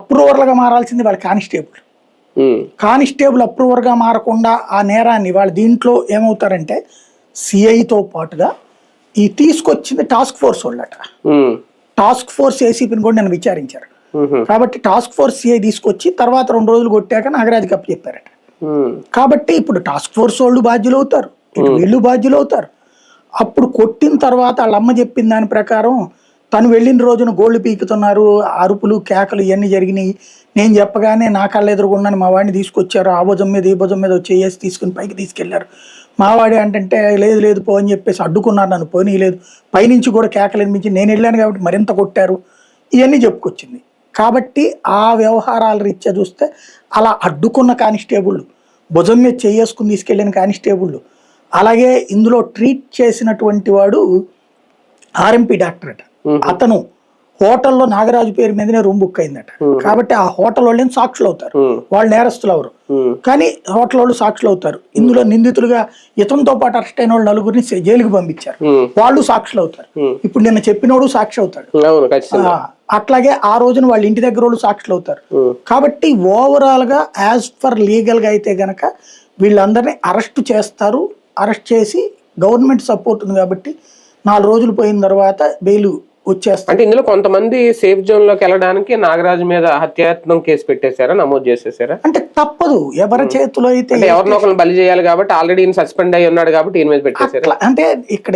అప్రూవర్లుగా మారాల్సింది వాళ్ళ constable. Constable అప్రూవర్గా మారకుండా ఆ నేరాన్ని వాళ్ళు దీంట్లో ఏమవుతారంటే సిఐతో పాటుగా ఈ తీసుకొచ్చింది టాస్క్ ఫోర్స్ వాళ్ళట. టాస్క్ ఫోర్స్ ఏసీపీని కూడా నన్ను విచారించారు. కాబట్టి టాస్క్ ఫోర్స్ సిఐ తీసుకొచ్చి తర్వాత 2 రోజులు కొట్టాక నాగరాజుకి అప్పు చెప్పారట. కాబట్టి ఇప్పుడు టాస్క్ ఫోర్స్ వాళ్ళు బాధ్యులు అవుతారు, ఇటు వీళ్ళు బాధ్యులు అవుతారు. అప్పుడు కొట్టిన తర్వాత వాళ్ళ అమ్మ చెప్పిన దాని ప్రకారం తను వెళ్ళిన రోజున గోళ్ళు పీకుతున్నారు, అరుపులు కేకలు ఇవన్నీ జరిగినాయి. నేను చెప్పగానే నా కళ్ళ ఎదురుగున్నాను మా వాడిని తీసుకొచ్చారు, ఆ భుజం మీద ఈ భుజం మీద వచ్చేసి తీసుకుని పైకి తీసుకెళ్లారు. మావాడి అంటే లేదు లేదు పో అని చెప్పేసి అడ్డుకున్నారు, నన్ను పోనీ లేదు, పైనుంచి కూడా కేకలు అనిపించి నేను వెళ్ళాను కాబట్టి మరింత కొట్టారు, ఇవన్నీ చెప్పుకొచ్చింది. కాబట్టి ఆ వ్యవహారాల రీత్యా చూస్తే అలా అడ్డుకున్న కానిస్టేబుల్, భుజం మీద చేసుకుని తీసుకెళ్ళిన కానిస్టేబుల్, అలాగే ఇందులో ట్రీట్ చేసినటువంటి వాడు ఆర్ఎంపీ డాక్టర్ అట. అతను హోటల్లో నాగరాజు పేరు మీదనే రూమ్ బుక్ అయిందట. కాబట్టి ఆ హోటల్ వాళ్ళని సాక్షులు అవుతారు, వాళ్ళు నేరస్తులు అవరు కానీ హోటల్ వాళ్ళు సాక్షులు అవుతారు. ఇందులో నిందితులుగా ఇతనితో పాటు అరెస్ట్ అయిన వాళ్ళు 4గురిని జైలుకి పంపించారు, వాళ్ళు సాక్షులు అవుతారు. ఇప్పుడు నిన్న చెప్పినోడు సాక్షి అవుతాడు. అట్లాగే ఆ రోజున వాళ్ళ ఇంటి దగ్గర వాళ్ళు సాక్షులు అవుతారు. కాబట్టి ఓవరాల్ గా యాజ్ ఫర్ లీగల్ గా అయితే గనక వీళ్ళందరినీ అరెస్ట్ చేస్తారు. అరెస్ట్ చేసి గవర్నమెంట్ సపోర్ట్ ఉంది కాబట్టి 4 రోజులు పోయిన తర్వాత బెయిల్ వచ్చేస్తారు. అంటే ఇందులో కొంతమంది సేఫ్ జోన్ లోకి వెళ్ళడానికి నాగరాజు మీద హత్యాయత్నం కేసు పెట్టేశారా, నమోదు చేసేసారా? అంటే తప్పదు, ఎవరి చేతిలో అయితే ఎవరినో ఒకరిని బలి చేయాలి కాబట్టి ఆల్రెడీ సస్పెండ్ అయ్యి ఉన్నాడు కాబట్టి ఈయన మీద పెట్టేశారా? అంటే ఇక్కడ